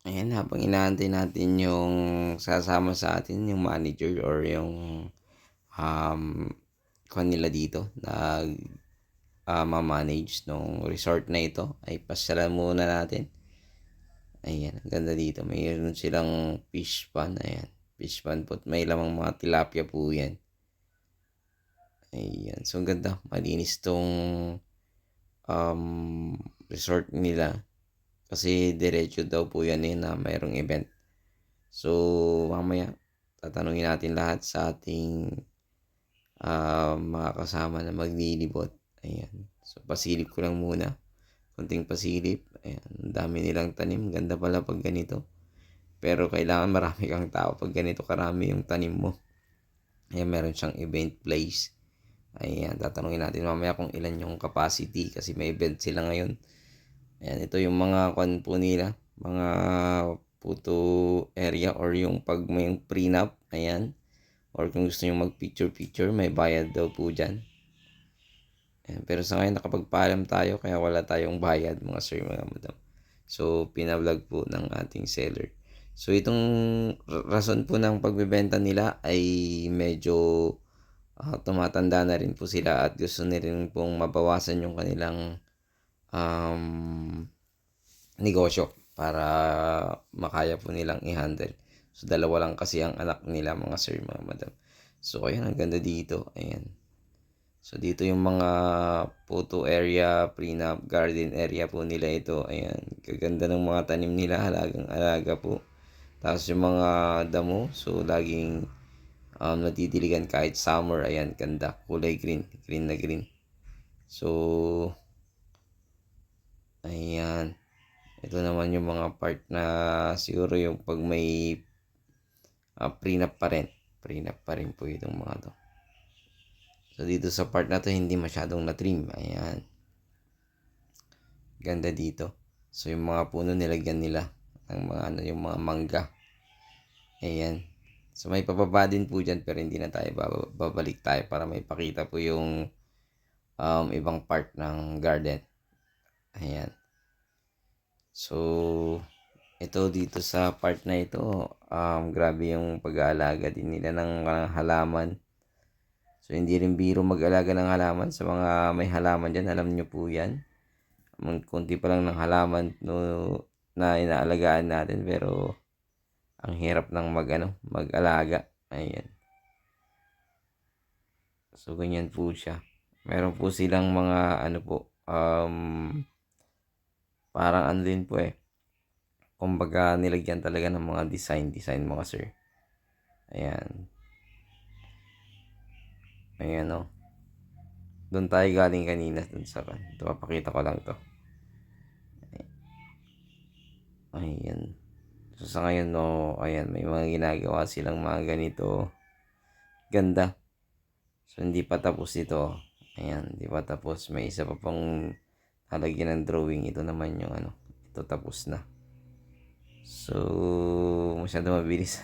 Ayan, habang inaantay natin yung sasama sa atin, yung manager or yung um, kuwan nila dito, ma-manage nung resort na ito, ay pasyalan muna natin. Ayan, ang ganda dito. Mayroon silang fish pan. Ayan, fish pan po. May lamang mga tilapia po yan. Ayan, so ang ganda. Malinis tong resort nila. Kasi diretso daw po yan na mayroong event. So, mamaya, tatanungin natin lahat sa ating mga kasama na maglilibot. Ayan. So, pasilip ko lang muna. Kunting pasilip. Ayan. Ang dami nilang tanim. Ganda pala pag ganito. Pero kailangan marami kang tao pag ganito karami yung tanim mo. Ayan, meron siyang event place. Ayan, tatanungin natin mamaya kung ilan yung capacity kasi may event sila ngayon. Ayan, ito yung mga kwan po nila. Mga photo area or yung pag may prenup. Ayan. Or kung gusto nyo mag-picture-picture, may bayad daw po dyan. Ayan. Pero sa ngayon, nakapagpaalam tayo, kaya wala tayong bayad, mga sir, mga madam. So, pinablog po ng ating seller. So, itong rason po ng pagbebenta nila ay medyo tumatanda na rin po sila at gusto nila rin pong mabawasan yung kanilang um, negosyo para makaya po nilang i-handle. So, dalawa lang kasi ang anak nila, mga sir, mga madam. So, ayan, ang ganda dito. Ayan. So, dito yung mga photo area, prenup, garden area po nila ito. Ayan. Kaganda ng mga tanim nila. Halagang-alaga po. Tapos yung mga damo. So, laging natitiligan kahit summer. Ayan, ganda. Kulay green. Green na green. So, ayan. Ito naman yung mga part na siguro yung pag may prenup pa rin. Prenup pa rin po itong mga to. So, dito sa part na to, hindi masyadong na-trim. Ayan. Ganda dito. So, yung mga puno nilagyan nila ng mga yung mga mangga. Ayan. So, may pababa din po dyan pero hindi na tayo babalik tayo para may pakita po yung ibang part ng garden. Ayan. So, ito dito sa part na ito, grabe yung pag-aalaga din nila ng halaman. So, hindi rin biro mag-alaga ng halaman. Sa mga may halaman dyan, alam nyo po yan. Kunti pa lang ng halaman na inaalagaan natin pero ang hirap ng mag-alaga. Ayan. So, ganyan po siya. Meron po silang mga parang din po kumbaga nilagyan talaga ng mga design mga sir. Ayan. Ayan o. Doon tayo galing kanina dun sa kan. Ito, papakita ko lang to. Ayan. So, sa ngayon ayan, may mga ginagawa silang mga ganito. Ganda. So, hindi pa tapos ito. Ayan, hindi pa tapos. May isa pa pang halagyan ng drawing. Ito naman yung ito tapos na. So, masyado mabilis.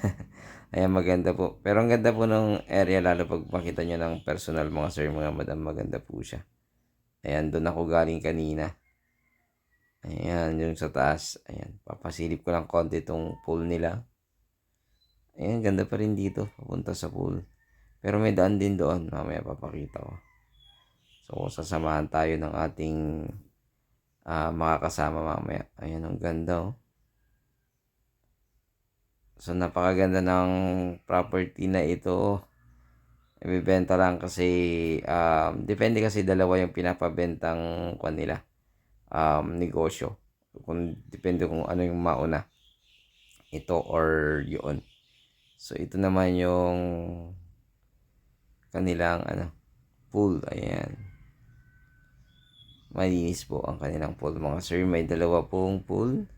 Ayan, maganda po. Pero ang ganda po ng area, lalo pag makita nyo ng personal, mga sir, mga madam, maganda po siya. Ayan, doon ako galing kanina. Ayan, yung sa taas. Ayan, papasilip ko lang konti itong pool nila. Ayan, ganda pa rin dito, papunta sa pool. Pero may daan din doon, mamaya papakita ko. So, sasamahan tayo ng ating mga kasama mamaya. Ayan, ang ganda oh. So, napakaganda ng property na ito. Ibibenta lang kasi, depende kasi dalawa yung pinapabentang nila, negosyo. Kung, depende kung ano yung mauna. Ito or yun. So, ito naman yung kanilang pool. Ayan. Malinis po ang kanilang pool. Mga sir, may dalawa pong pool.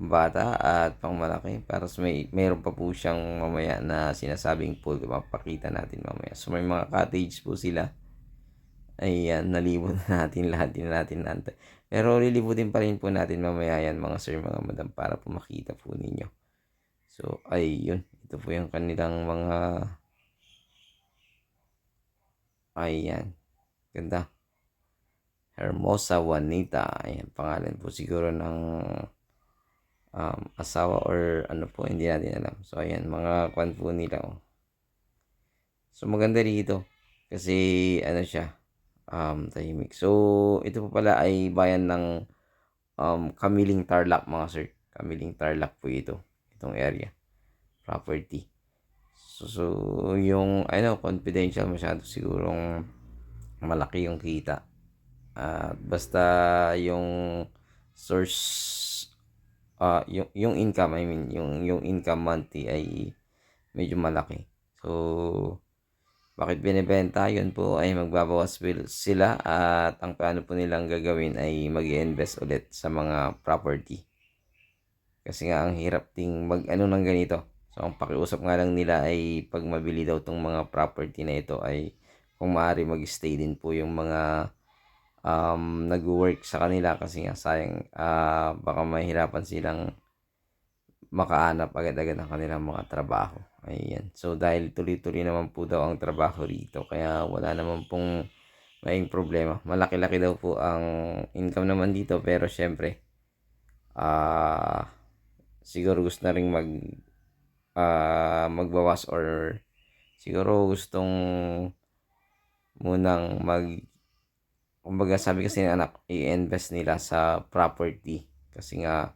Bata at pangmalaki para sa mayroon pa po siyang mamaya na sinasabing pool, mapakita natin mamaya. So may mga cottage po sila. Ayan, nalibot na natin lahat, din natin nantay. Pero lilibutin pa rin po natin mamaya yan mga sir, mga madam para po makita po ninyo. So ayun, ito po yung kanilang mga ayan, ganda. Hermosa Juanita, ayan pangalan po siguro ng asawa or ano po, hindi natin alam. So ayan, mga kwan po nila. Oh. So maganda rito kasi ano siya, tahimik. So ito po pala ay bayan ng Kamiling Tarlac mga sir. Kamiling Tarlac po itong area, property. So yung ano, confidential masyado sigurong malaki yung kita. At basta yung source, yung income, I mean, yung income monthly ay medyo malaki. So, bakit binibenta? Yun po ay magbabawas sila at ang plano po nilang gagawin ay mag-invest ulit sa mga property. Kasi nga ang hirap ting mag-ano ng ganito. So, ang pakiusap nga lang nila ay pag mabili daw tong mga property na ito ay kung maaari mag-stay din po yung mga nag-work sa kanila kasi nga sayang baka mahirapan silang makahanap agad-agad ng kanilang mga trabaho. Ayan. So dahil tuloy-tuloy naman po daw ang trabaho rito kaya wala naman pong maing problema. Malaki-laki daw po ang income naman dito pero syempre siguro gusto na rin magbawas or siguro gustong munang kumbaga sabi kasi ng anak, i-invest nila sa property kasi nga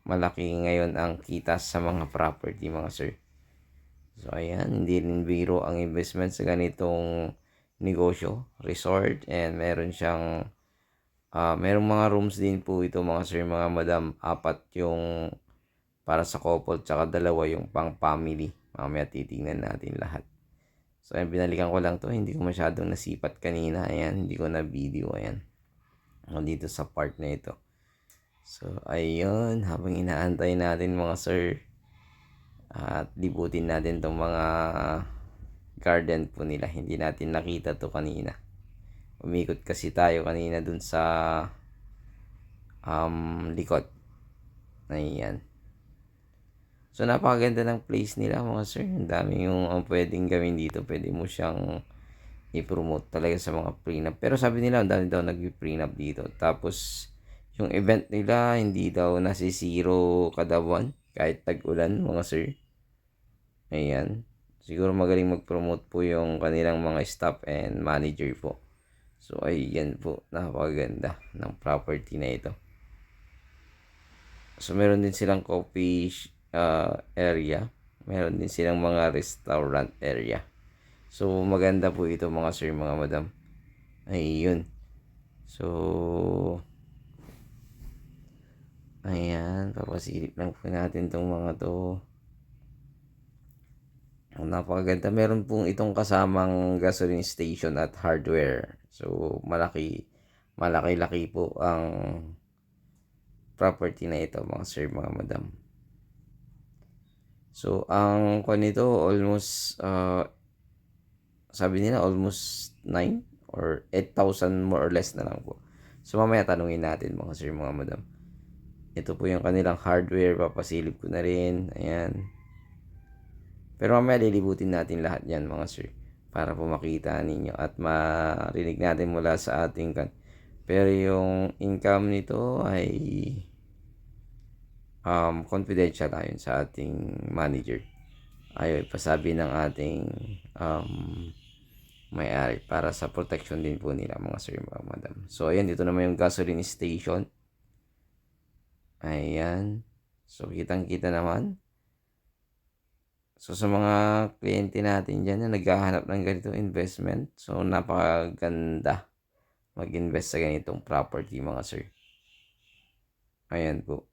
malaki ngayon ang kita sa mga property mga sir. So ayan, hindi rin biro ang investment sa ganitong negosyo, resort, and meron siyang merong mga rooms din po ito mga sir, mga madam. 4 yung para sa couple, tsaka 2 yung pang family. Mamaya titignan natin lahat. So ayan, binalikan ko lang to, hindi ko masyadong nasipat kanina. Ayan, hindi ko na video. Ayan, dito sa part na ito. So ayun, habang inaantay natin mga sir at libutin natin tong mga garden po nila. Hindi natin nakita to kanina. Umikot kasi tayo kanina dun sa likod. Ayan. So napakaganda ng place nila mga sir. Ang dami yung pwedeng gawin dito. Pwede mo siyang i-promote talaga sa mga prenup. Pero sabi nila ang dami daw nag-prenup dito. Tapos yung event nila hindi daw nasisiro kada buwan kahit tag-ulan mga sir. Ayan. Siguro magaling mag-promote po yung kanilang mga staff and manager po. So ayan po, napakaganda ng property na ito. So meron din silang coffee area. Meron din silang mga restaurant area. So maganda po ito mga sir, mga madam. Ayun. So ayan, papasilip lang po natin tong mga to. Napakaganda. Meron pong itong kasamang gasoline station at hardware. So malaki-laki po ang property na ito mga sir, mga madam. So ang nito almost sabi nila almost 9 or 8,000 more or less na lang po. So mamaya tanungin natin mga sir, mga madam. Ito po yung kanilang hardware, papasilip ko na rin. Ayan. Pero mamaya lilibutin natin lahat yan mga sir para po makita ninyo at marinig natin mula sa ating pero yung income nito ay confidential ayon sa ating manager. Ayaw ipasabi ng ating may-ari para sa protection din po nila mga sir, mga madam. So ayan, dito naman yung gasoline station. Ayan. So kitang kita naman. So sa mga kliyente natin dyan na naghahanap ng ganitong investment, so napakaganda mag-invest sa ganitong property mga sir. Ayan po.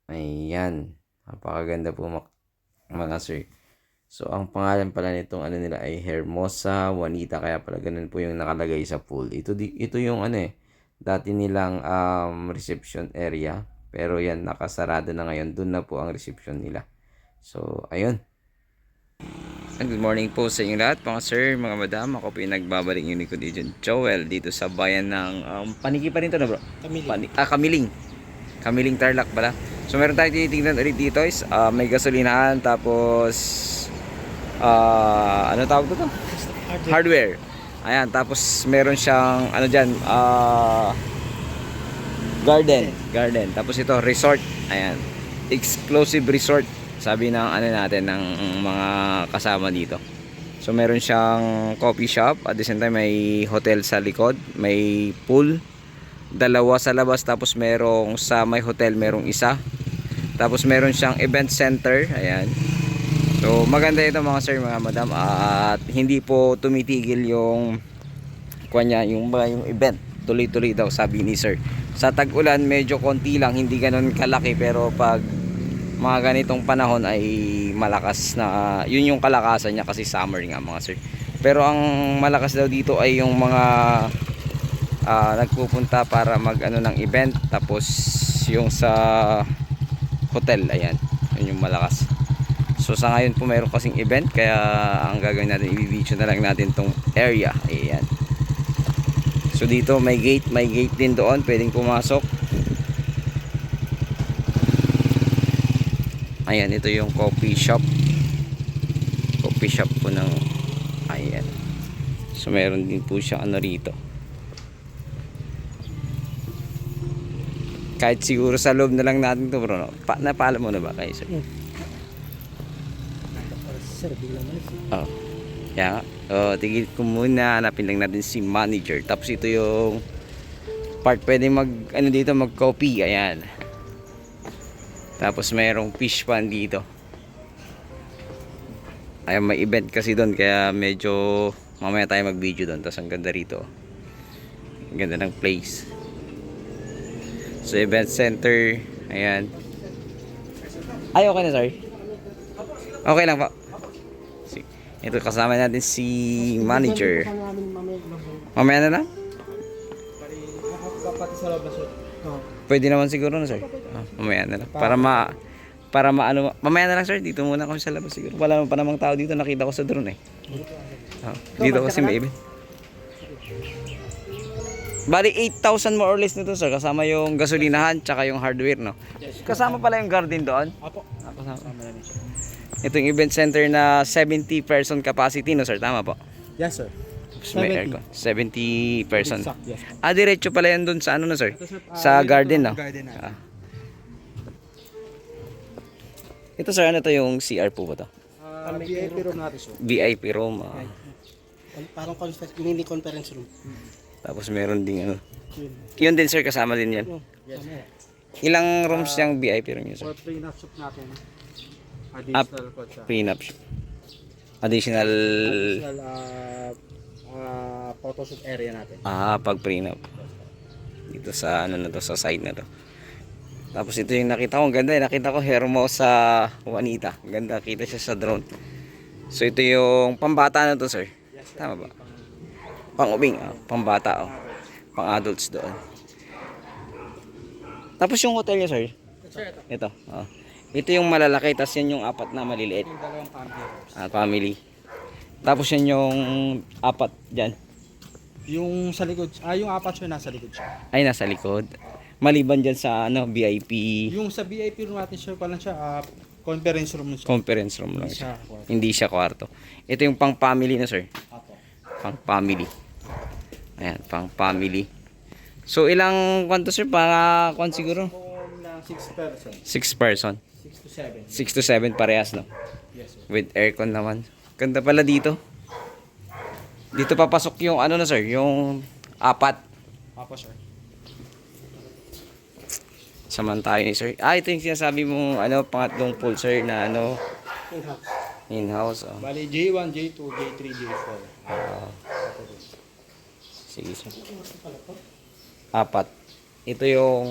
Ayan. Napakaganda po mga sir. So ang pangalan pala nitong ano nila ay Hermosa Juanita, kaya pala ganun po yung nakalagay sa pool. Ito yung dati nilang reception area, pero yan nakasarado na ngayon. Doon na po ang reception nila. So, ayun. Good morning po sa inyo lahat mga sir, mga madam. Ako po yung nagbabalik yung likod dito, Joel, dito sa bayan ng Paniki pa rin to na bro? Kamiling. Kamiling Tarlac pala. So, meron tayong tinitingnan ulit dito is may gasolinahan, tapos ano tawag ko to? Hardware. Ayan, tapos meron siyang ano dyan, Garden. Tapos ito, resort. Ayan. Exclusive resort. Sabi ng ano natin, ng mga kasama dito. So meron siyang coffee shop. At the same time, may hotel sa likod. May pool. Dalawa sa labas. Tapos merong sa may hotel, merong isa. Tapos meron siyang event center. Ayan. So maganda ito mga sir, mga madam. At hindi po tumitigil yung kanya, yung event. Tuloy-tuloy daw, sabi ni sir. Sa tag-ulan medyo konti lang, hindi ganoon kalaki, pero pag mga ganitong panahon ay malakas na, yun yung kalakasan niya kasi summer nga mga sir. Pero ang malakas daw dito ay yung mga nagpupunta para mag ano ng event, tapos yung sa hotel, ayan, yun yung malakas. So sa ngayon po mayroon kasing event, kaya ang gagawin natin, i-video na lang natin tong area. Ayan. So dito may gate din doon, pwedeng pumasok. Ayan, ito yung coffee shop. Coffee shop po ng, ayan. So meron din po siya ano rito. Kahit siguro sa loob na lang natin to, bro. Napaalam mo na ba kayo, sir? Oh. Yan. Tigil ko muna, hanapin lang natin si manager. Tapos ito yung part pwede mag ano dito, mag coffee. Ayan. Tapos mayroong fish pan dito. Ayan, may event kasi doon, kaya medyo mamaya tayo mag video doon. Tapos ang ganda rito, ang ganda ng place. So event center. Ayan. Ay, okay na, sorry. Okay lang po. Ito, kasama natin si manager. Mamaya na lang? Pwede naman siguro na, sir. Mamaya na lang. Para maano, mamaya na lang, sir. Dito muna kami sa labas siguro. Wala pa namang tao dito, nakita ko sa drone eh. Dito kasi may event. Bali 8,000 more or less nito, sir. Kasama yung gasolinahan tsaka yung hardware, no? Kasama pala yung garden doon. Apo. Kasama namin siya. Itong event center na 70 person capacity, no, sir? Tama po? Yes, sir. May aircon. 70 person. Exact, yes. Diretso pala yan dun sa ano, no, sir? Sa garden, no? Garden na. Ito, sir, ano to, yung CR po ba to? VIP room natin, sir. VIP room. Parang mini conference room. Tapos meron ding ano. Yun din, sir, kasama din yan. Yes. Ilang rooms yung VIP room yun, sir? For pre-nap shop natin. Additional po siya. Prenup. Additional photoshoot area natin. pag prenup. Dito sa ano na to, sa side na to. Tapos ito yung nakita ko, ang ganda. Nakita ko Hermosa Juanita. Ang ganda, kita siya sa drone. So ito yung pambata na to, sir. Tama ba? Pang-ubing, pambata, pang-adults doon. Tapos yung hotel niya, sir. Ito, ito yung malalaki, tapos yan yung apat na maliliit. Yung dalawang family. Family. Tapos yan yung apat dyan. Yung sa likod, yung apat siya nasa likod siya. Ay, nasa likod. Maliban dyan sa ano, VIP. Yung sa VIP room natin siya pala siya, conference room siya. Conference room lang siya. kwarto. Hindi siya kwarto. Ito yung pang family na, sir. Apo. Pang family. Ayan, pang family. So ilang kwanto, sir? Para kwan siguro? Ng 6 person. 6 person. 6 to 7. 6 to 7 parehas, no? Yes, sir. With aircon naman. Ganda pala dito. Dito papasok yung ano na, sir, yung apat. Apo, sir. Saman tayo ni sir. Ito yung sinasabi mo, ano, pangatlong pool, sir, na ano, In-house. in-house. Bali, J1, J2, J3, J4. Sige, sir. Apat. Ito yung...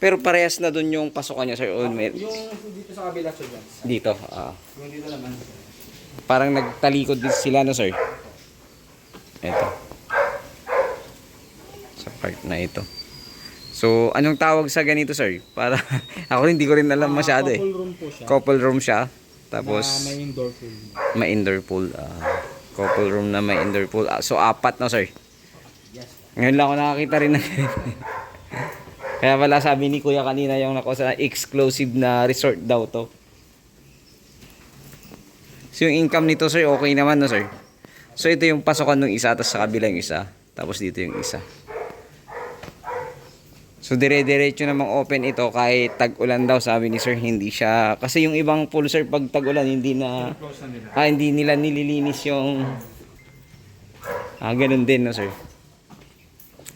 Pero parehas na dun yung pasukan niya, sir. Yung dito sa kabila, sir, yan. Dito. Yung dito naman. Parang nagtalikod din sila, no, sir? Ito. Sa part na ito. So, anong tawag sa ganito, sir? Para ako hindi ko rin alam masyado eh. Couple room po siya. Couple room siya. Tapos May indoor pool. may indoor pool. Couple room na may indoor pool. So, apat no, sir? Yes. Ngayon lang ako nakakita rin ng kaya pala sabi ni Kuya kanina yung nakuha exclusive na resort daw to. So, yung income nito, sir, okay naman, no, sir? So, ito yung pasokan ng isa, tapos sa kabila yung isa. Tapos dito yung isa. So dire-diretso namang open ito kahit tag-ulan daw, sabi ni sir. Hindi siya, kasi yung ibang pool sir pag tag-ulan hindi na, Close na nila. hindi nila nililinis yung, ganun din no sir.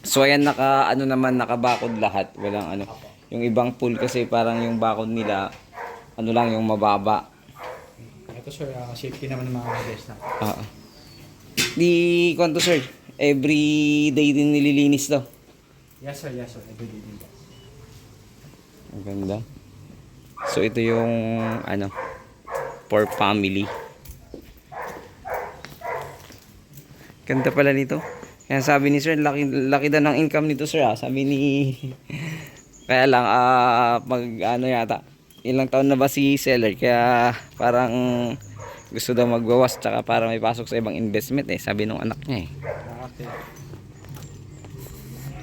So ayan, ano naman, nakabakod lahat, walang ano. Yung ibang pool kasi parang yung bakod nila ano lang, yung mababa. Ito sir, safety naman ng mga guests natin. Di kwanto sir, every day din nililinis to. Yes sir, everyday din po. Ang ganda. So ito yung ano, for family. Ganda pala nito. Kaya sabi ni sir, laki daw ng income nito sir. Sabi ni kaya lang pag ano yata, ilang taon na ba si seller, kaya parang gusto daw magbawas tsaka para may pasok sa ibang investment sabi nung anak niya Okay.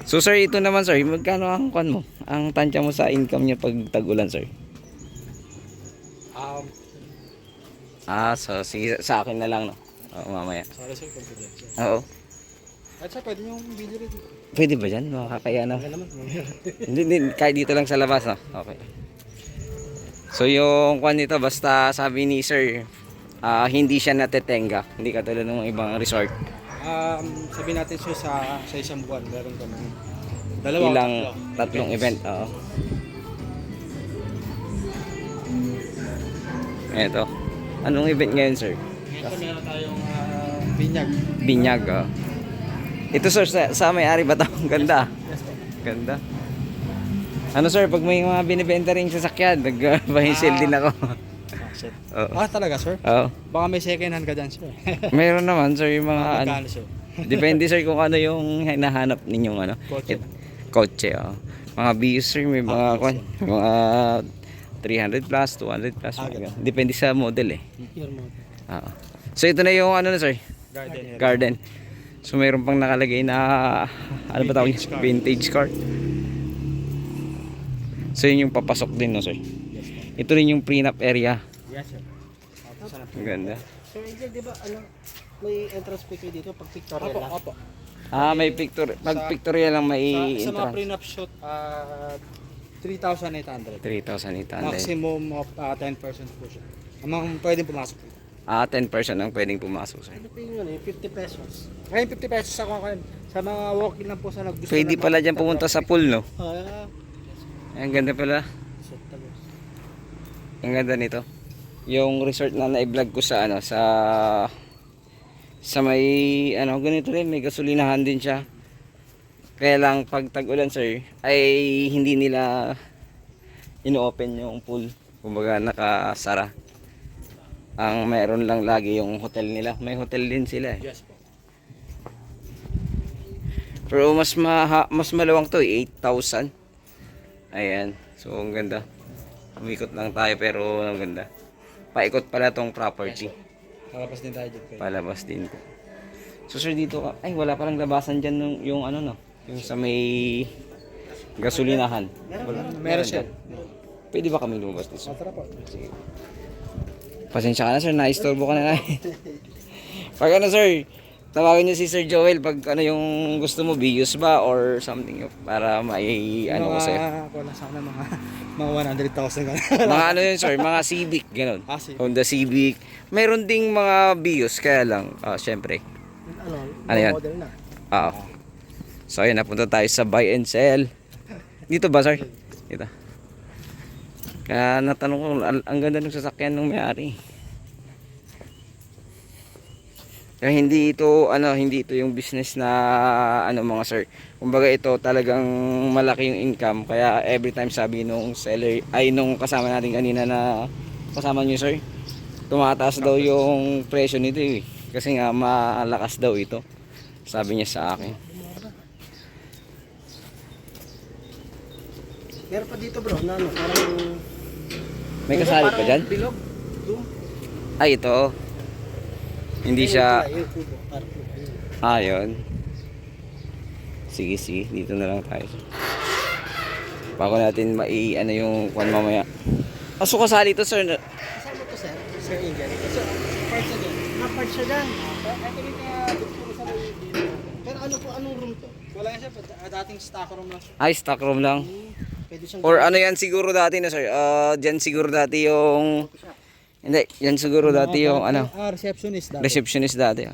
So sir, ito naman sir, magkano ang kwan mo? Ang tansya mo sa income niya pag tag-ulan sir? So sige, sa akin na lang no. Mamaya. Sorry sir, confidential. Oo. At sir, pwede nyo yung video rin. Pwede ba dyan? Makakaya na. Wala naman. Hindi, kahit dito lang sa labas no? Okay. So yung kwan nito, basta sabi ni sir, hindi siya natetenga. Hindi katulad ng ibang resort. Sabi natin sir, sa isang buwan, meron kami dalawa o Ilang tatlong event. Oo. Eto. Anong event ngayon sir? Ngayon meron tayong binyag. Binyag. Ito sir, sa may-ari ba ito? Ganda. Yes po. Ganda. Ano sir, pag may mga binibenta ring sasakyan, nag-buy-sell din ako. Shit. Oo. Talaga sir? Oo. Baka may second hand ka dyan sir. Meron naman sir yung mga ano. Magkano sir? Depende sir kung ano yung hinahanap ninyong ano. Kotse. Kotse, mga BUs sir, may mga mga 300 plus, 200 plus. Mga ganun. Depende sa model Your model. Oo. So ito na yung ano na sir, Garden. garden. So mayroon pang nakalagay na ano ba tawag Vintage niya? card. Vintage card. So yun yung papasok din no sir. Yes po. Ito rin yung prenup area. Yes sir. Sana po. Ang ganda. Sir Angel, di ba may entrance fee kayo dito pag pictorial Opo, lang? opo. May picture. Pag pictorial lang may Sa mga entrance. prenup shoot, 3,800. 3,800. Maximum of 10% po siya. Amang pwedeng pumasok. 10% ang pwedeng pumasok sir. Ano pa yung 50 pesos? Ngayon 50 pesos sa kukunin. Sa mga walk-in lang po sa naggusto. Pwede pala dyan pumunta sa pool no. Ang ganda pala. Ang ganda nito. Yung resort na na-vlog ko sa ano, sa may ano, ganito rin, may gasolinahan din siya. Kaya lang pag tag-ulan sir, ay hindi nila ino-open yung pool. Kumbaga nakasara. Ang meron lang lagi yung hotel nila. May hotel din sila Yes po. Pero mas malawang to 8,000. Ayan. So ang ganda. Umikot lang tayo pero ang ganda. Paikot pala tong property. Palabas din tayo dito. Palabas din po. So sir, dito ka. Ay, wala palang labasan dyan yung ano no. Yung sa may gasolinahan. Meron siya. Pwede ba kami lumabas dito? Tara po. Sige. Pasensya ka na sir, naistorbo ka na. Pag ano sir, tawagan niyo si Sir Joel pag ano yung gusto mo, bios ba or something para may ano ko sa'yo. Wala sana mga 100,000 ka. Mga ano yun sir, mga Civic, ganun. Civic. Honda Civic. Meron ding mga bios, kaya lang, syempre. Ano yan? Model na. Oo. So ayun, napunta tayo sa buy and sell. Dito ba sir? Dito. Kaya natanong ko, ang ganda ng sasakyan ng may-ari. Kaya hindi ito yung business na ano mga sir. Kumbaga ito talagang malaki yung income. Kaya every time sabi nung seller, nung kasama natin kanina na kasama niyo sir, tumataas daw yung presyo nito eh. Kasi nga malakas daw ito. Sabi niya sa akin. Meron pa dito bro, na ano, parang... May kasali pa dyan? Bilog. Doon. Ay, ito. Hindi siya... Yung kubo, parang Yun. Sige. Dito na lang tayo. Bago natin ano yung kwan mamaya. So kasali ito sir. Kasama to sir? Sir Angel. So, parts na dyan. Parts siya dyan. Pero ano po, anong room to? Wala yan sir, dating stock room lang sir. Ay, stock room lang. Pwede siyang Or ano yan siguro dati na sir? Dyan siguro dati yung... Hindi, yan siguro dati yung ano, Receptionist dati. receptionist dati.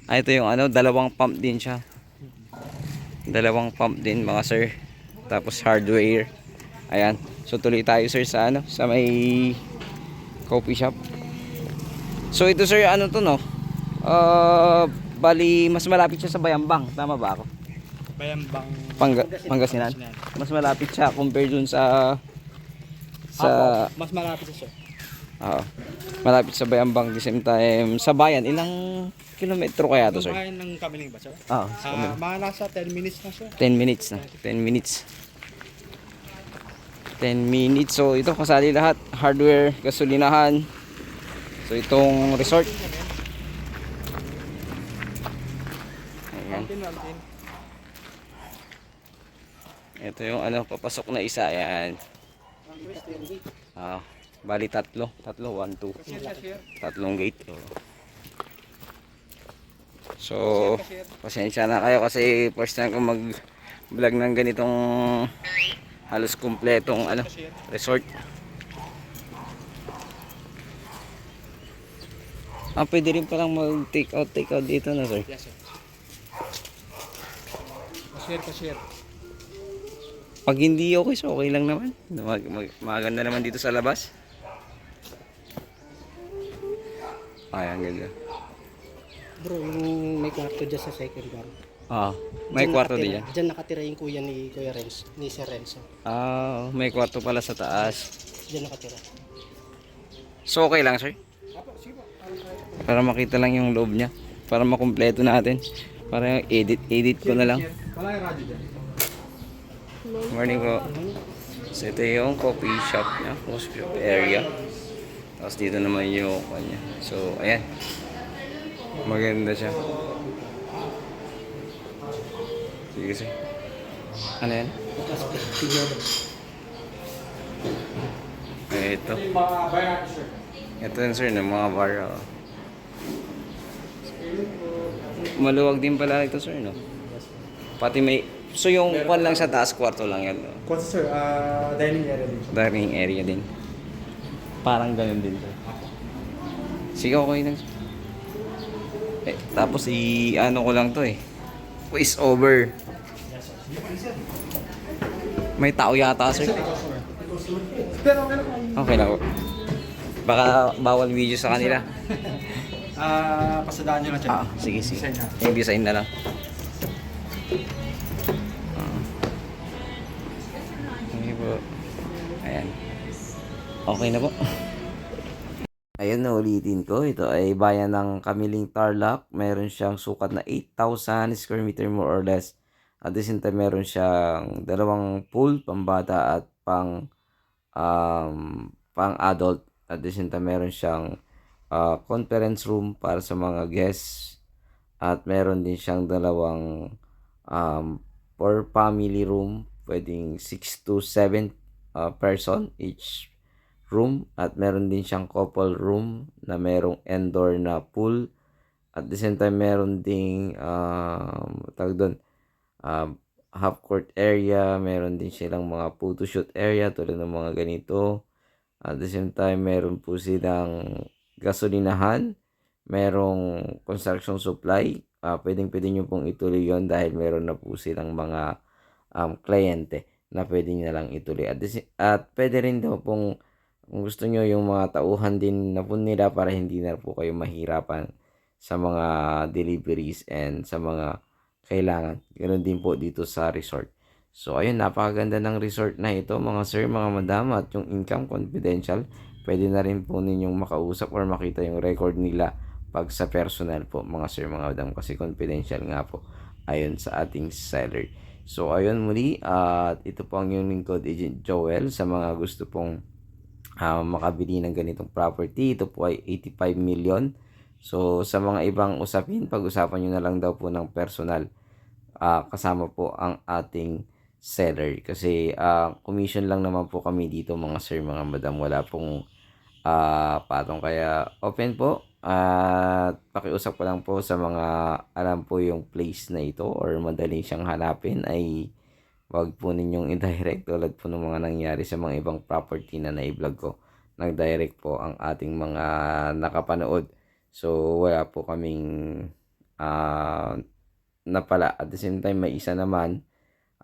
Ito yung ano, dalawang pump din siya. Dalawang pump din mga sir. Tapos hardware. Ayan. So tuloy tayo sir sa ano, sa may coffee shop. So ito sir, ano to no? Bali mas malapit siya sa Bayambang, tama ba ako? Bayambang. Pangasinan. Mas malapit siya compare dun sa Mas malapit siya sir. Oo. Malapit sa Bayambang, the same time sa bayan. Ilang kilometro kaya to sir? Bayan ng Kamiling ba sir? Oo, Mga nasa 10 minutes na sir. 10 minutes na. 10 minutes. 10 minutes. So ito kasali lahat, hardware, gasolinahan. So itong resort. Ayan. Mountain. Ito yung ano, papasok na isa. Ayan. Bali tatlo. 1, 2. Tatlong gate. So, pasensya na kayo kasi first time ko mag-vlog ng ganitong halos kumpletong ano, resort. Pwede rin palang mag-take out dito na sir. Yes sir. Cashier. Pag hindi okay, so okay lang naman. Maganda naman dito sa labas. Ay, ang ganda. bro, yung may kwarto dyan sa second bar. May kwarto din yan. Diyan nakatira yung kuya ni Kuya Renz, ni Sir Renzo. May kwarto pala sa taas. Diyan nakatira. So okay lang, sir? Para makita lang yung loob niya. Para makumpleto natin. Para edit ko na lang. Wala yung radyo dyan. Morning po. So ito yung coffee shop niya. Coffee shop area. Tapos dito naman yung kanya. So ayan. Maganda siya. Sige sir. Ano yan? Ito. Mga bayan natin sir. Ito yun sir, ng mga bar. Maluwag din pala ito sir, no? Pati may... So yung kwan lang sa taas, kwarto lang yan. No? Kung sir, dining area din. Dining area din. Parang ganun din sir. Sige, okay lang sir. Tapos ano ko lang to voice over. May tao yata sir. Pero okay lang. Okay lang po. Baka bawal video sa kanila. Pasadaan nyo lang siya. Sige. Design na. Yung design na lang. Okay po. Ayan. Okay na po. Ayun na ulitin ko. Ito ay bayan ng Kamiling Tarlac. Meron siyang sukat na 8,000 square meter more or less. At the same time meron siyang dalawang pool, pambata at pang adult. At the same time meron siyang conference room para sa mga guests. At meron din siyang dalawang for family room. Pwedeng 6 to 7 person each room. At meron din siyang couple room na merong indoor na pool. At the same time meron ding tawag doon, half court area. Meron din silang mga photo shoot area tulad ng mga ganito. At the same time meron po silang gasolinahan. Merong construction supply. Pwede nyo pong ituloy yon dahil meron na po silang mga kliyente na pwede nyo lang ituloy. At pwede rin daw pong kung gusto nyo yung mga tauhan din na po nila para hindi na po kayo mahirapan sa mga deliveries and sa mga kailangan. Ganoon din po dito sa resort. So ayun, napakaganda ng resort na ito mga sir, mga madam, at yung income confidential. Pwede na rin po ninyong makausap or makita yung record nila pag sa personal po mga sir, mga madam, kasi confidential nga po ayon sa ating seller. So ayun muli, at ito po ang yung lingkod Agent Joel. Sa mga gusto pong makabili ng ganitong property, ito po ay 85 million. So sa mga ibang usapin, pag-usapan nyo na lang daw po ng personal, kasama po ang ating seller, kasi commission lang naman po kami dito mga sir, mga madam. Wala pong patong, kaya open po At pakiusap ko lang po sa mga alam po yung place na ito or madali siyang hanapin ay wag po ninyong i-direct tulad po ng mga nangyari sa mga ibang property na na-vlog ko. Nag-direct po ang ating mga nakapanood. So wala po kaming napala. At the same time, may isa naman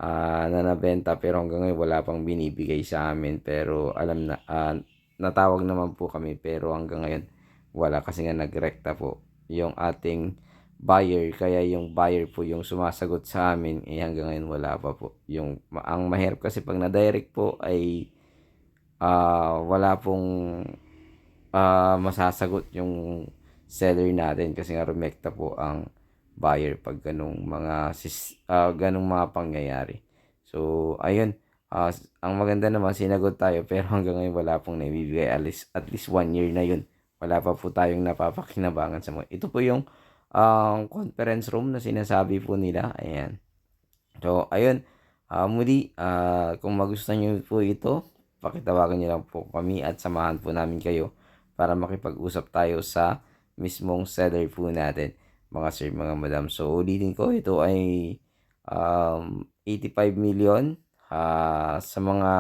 na nabenta pero hanggang ngayon wala pang binibigay sa amin. Pero alam na, natawag naman po kami pero hanggang ngayon wala kasi nga nagrekta po yung ating buyer. Kaya yung buyer po yung sumasagot sa amin hanggang ngayon wala pa po. Ang mahirap kasi pag na-direct po ay wala pong masasagot yung seller natin kasi nga rumekta po ang buyer pag ganung mga pangyayari. So ayun, ang maganda naman sinagot tayo pero hanggang ngayon wala pong naibibigay, at least 1 year na yun wala pa po tayong napapakinabangan sa mga ito po yung conference room na sinasabi po nila. Ayan, so ayun, muli, kung magustuhan nyo po ito, pakitawagan nyo lang po kami at samahan po namin kayo para makipag-usap tayo sa mismong seller po natin, mga sir, mga madam. So ulitin ko, ito ay 85 million. Sa mga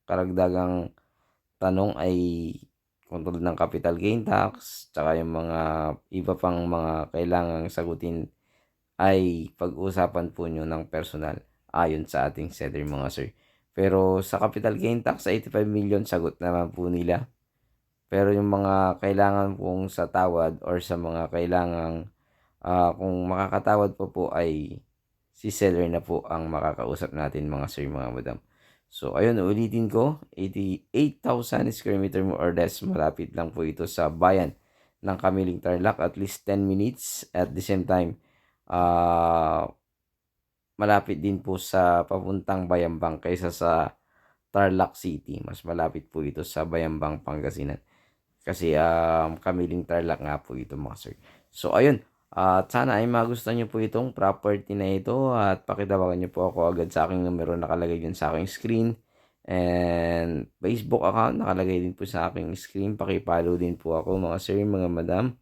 karagdagang tanong ay kung tulad ng capital gain tax, tsaka yung mga iba pang mga kailangang sagutin ay pag-usapan po nyo ng personal ayon sa ating seller, mga sir. Pero sa capital gain tax sa 85 million, sagot naman po nila. Pero yung mga kailangan pong sa tawad or sa mga kailangang kung makakatawad po ay si seller na po ang makakausap natin, mga sir, mga madam. So ayun, ulitin ko, 88,000 square meter more or less. Malapit lang po ito sa bayan ng Kamiling Tarlac, at least 10 minutes. At the same time, malapit din po sa papuntang Bayambang kaysa sa Tarlac City. Mas malapit po ito sa Bayambang, Pangasinan. Kasi Kamiling Tarlac nga po ito, mga sir. So ayun, at sana ay magustuhan nyo po itong property na ito at pakitawagan nyo po ako agad sa aking numero nakalagay din sa aking screen, and Facebook account nakalagay din po sa aking screen. Pakipollow din po ako, mga sir, mga madam.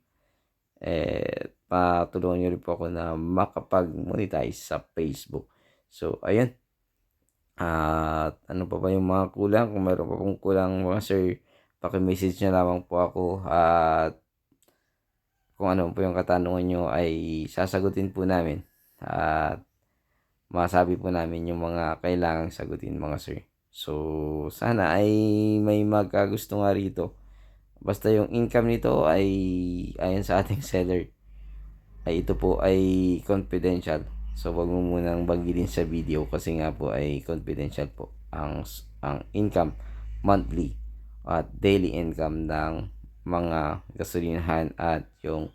Patulungan nyo rin po ako na makapag-monetize sa Facebook. So ayun, at ano pa ba yung mga kulang? Kung mayroon pa pong kulang, mga sir, paki-message nyo lamang po ako at kung ano po yung katanungan nyo ay sasagutin po namin at masabi po namin yung mga kailangang sagutin, mga sir. So sana ay may magkagusto nga rito. Basta yung income nito ay ayon sa ating seller ay ito po ay confidential. So wag mo munang banggitin sa video kasi nga po ay confidential po ang income monthly at daily income ng mga gasolinahan at yung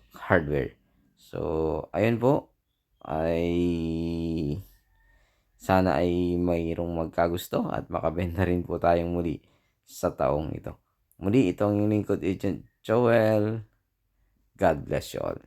hardware. So ayun po, ay sana ay mayroong magkagusto at makabenta rin po tayong muli sa taong ito. Muli, itong yung lingkod agent Joel. God bless you all.